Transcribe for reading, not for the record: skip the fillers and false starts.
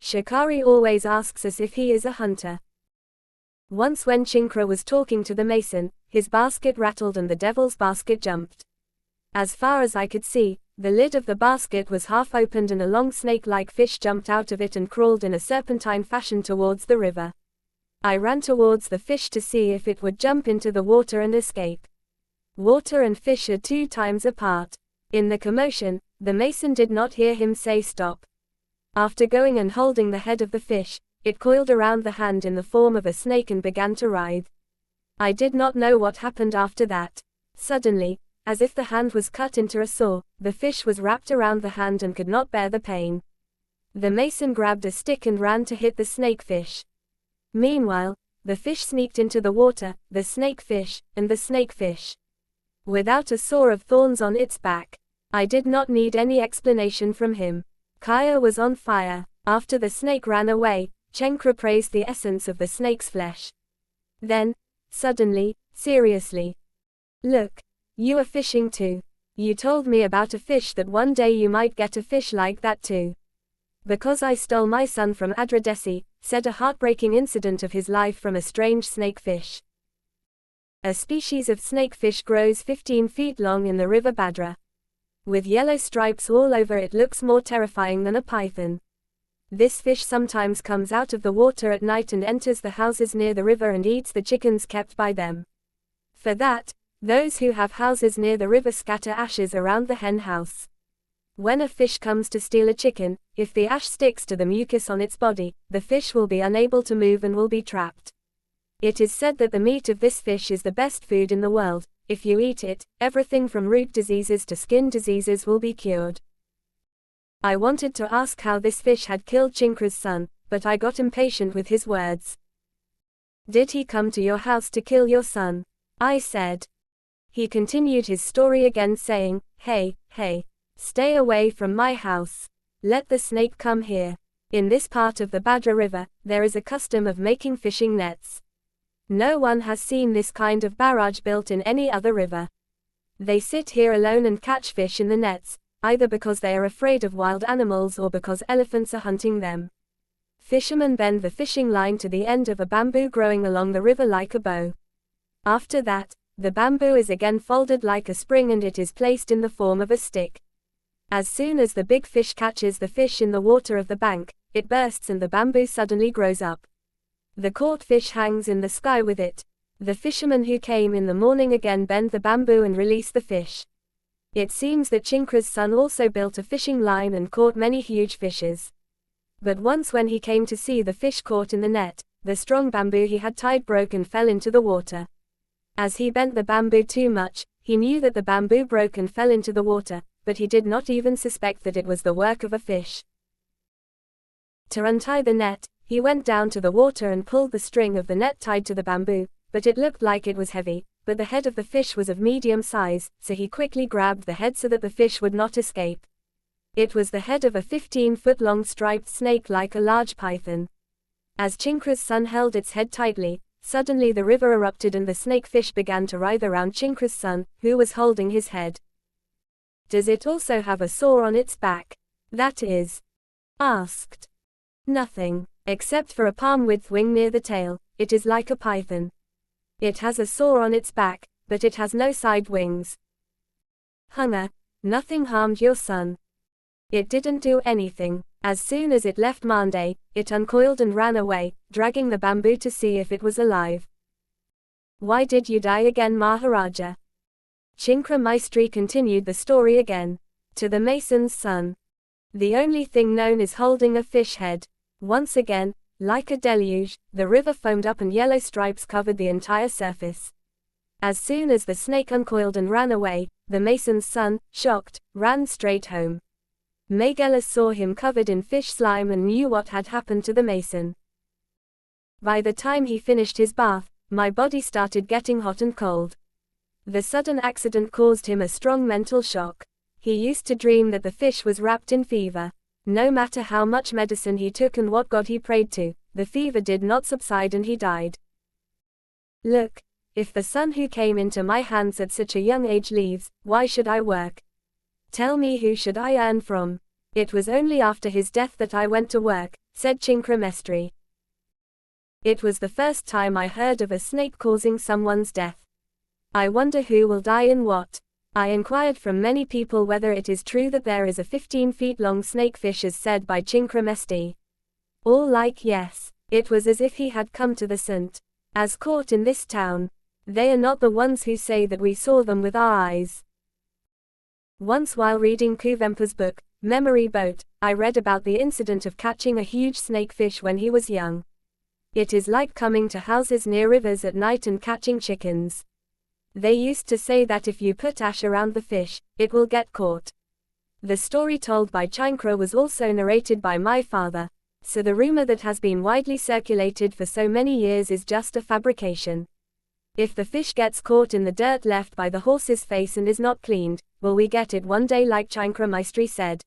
Shikari always asks us if he is a hunter. Once when Chinkra was talking to the mason, his basket rattled and the devil's basket jumped. As far as I could see, the lid of the basket was half opened and a long snake-like fish jumped out of it and crawled in a serpentine fashion towards the river. I ran towards the fish to see if it would jump into the water and escape. Water and fish are 2 times apart. In the commotion, the mason did not hear him say stop. After going and holding the head of the fish, it coiled around the hand in the form of a snake and began to writhe. I did not know what happened after that. Suddenly, as if the hand was cut into a saw, the fish was wrapped around the hand and could not bear the pain. The mason grabbed a stick and ran to hit the snake fish. Meanwhile, the fish sneaked into the water, the snake fish, and the snake fish. Without a sore of thorns on its back. I did not need any explanation from him. Kaya was on fire. After the snake ran away, Chinkra praised the essence of the snake's flesh. Then, suddenly, seriously. Look. You are fishing too. You told me about a fish that one day you might get a fish like that too. Because I stole my son from Adradesi, said a heartbreaking incident of his life from a strange snake fish. A species of snakefish grows 15 feet long in the river Badra. With yellow stripes all over it, looks more terrifying than a python. This fish sometimes comes out of the water at night and enters the houses near the river and eats the chickens kept by them. For that, those who have houses near the river scatter ashes around the hen house. When a fish comes to steal a chicken, if the ash sticks to the mucus on its body, the fish will be unable to move and will be trapped. It is said that the meat of this fish is the best food in the world. If you eat it, everything from root diseases to skin diseases will be cured. I wanted to ask how this fish had killed Chinkra's son, but I got impatient with his words. Did he come to your house to kill your son? I said. He continued his story again saying, hey, stay away from my house. Let the snake come here. In this part of the Badra River, there is a custom of making fishing nets. No one has seen this kind of barrage built in any other river. They sit here alone and catch fish in the nets, either because they are afraid of wild animals or because elephants are hunting them. Fishermen bend the fishing line to the end of a bamboo growing along the river like a bow. After that, the bamboo is again folded like a spring and it is placed in the form of a stick. As soon as the big fish catches the fish in the water of the bank, it bursts and the bamboo suddenly grows up. The caught fish hangs in the sky with it. The fishermen who came in the morning again bend the bamboo and release the fish. It seems that Chinkra's son also built a fishing line and caught many huge fishes. But once when he came to see the fish caught in the net, the strong bamboo he had tied broke and fell into the water. As he bent the bamboo too much, he knew that the bamboo broke and fell into the water, but he did not even suspect that it was the work of a fish. To untie the net, he went down to the water and pulled the string of the net tied to the bamboo, but it looked like it was heavy, but the head of the fish was of medium size, so he quickly grabbed the head so that the fish would not escape. It was the head of a 15-foot-long striped snake like a large python. As Chinkra's son held its head tightly, suddenly the river erupted and the snake fish began to writhe around Chinkra's son, who was holding his head. Does it also have a sore on its back? That is asked. Nothing, except for a palm-width wing near the tail. It is like a python. It has a sore on its back, but it has no side wings. Hunger, nothing harmed your son. It didn't do anything. As soon as it left Mande, it uncoiled and ran away, dragging the bamboo to see if it was alive. Why did you die again, Maharaja? Chinkramestri continued the story again. To the mason's son. The only thing known is holding a fish head. Once again, like a deluge, the river foamed up and yellow stripes covered the entire surface. As soon as the snake uncoiled and ran away, the mason's son, shocked, ran straight home. Megela saw him covered in fish slime and knew what had happened to the mason. By the time he finished his bath, my body started getting hot and cold. The sudden accident caused him a strong mental shock. He used to dream that the fish was wrapped in fever. No matter how much medicine he took and what god he prayed to, the fever did not subside and he died. Look, if the son who came into my hands at such a young age leaves, why should I work? Tell me, who should I earn from? It was only after his death that I went to work, said Chinkramestri. It was the first time I heard of a snake causing someone's death. I wonder who will die in what? I inquired from many people whether it is true that there is a 15 feet long snakefish as said by Chinkramestri. All like yes. It was as if he had come to the St. As caught in this town. They are not the ones who say that we saw them with our eyes. Once while reading Kuvempu's book, Memory Boat, I read about the incident of catching a huge snakefish when he was young. It is like coming to houses near rivers at night and catching chickens. They used to say that if you put ash around the fish, it will get caught. The story told by Chinkra was also narrated by my father, so the rumor that has been widely circulated for so many years is just a fabrication. If the fish gets caught in the dirt left by the horse's face and is not cleaned, will we get it one day like Chinkramestri said?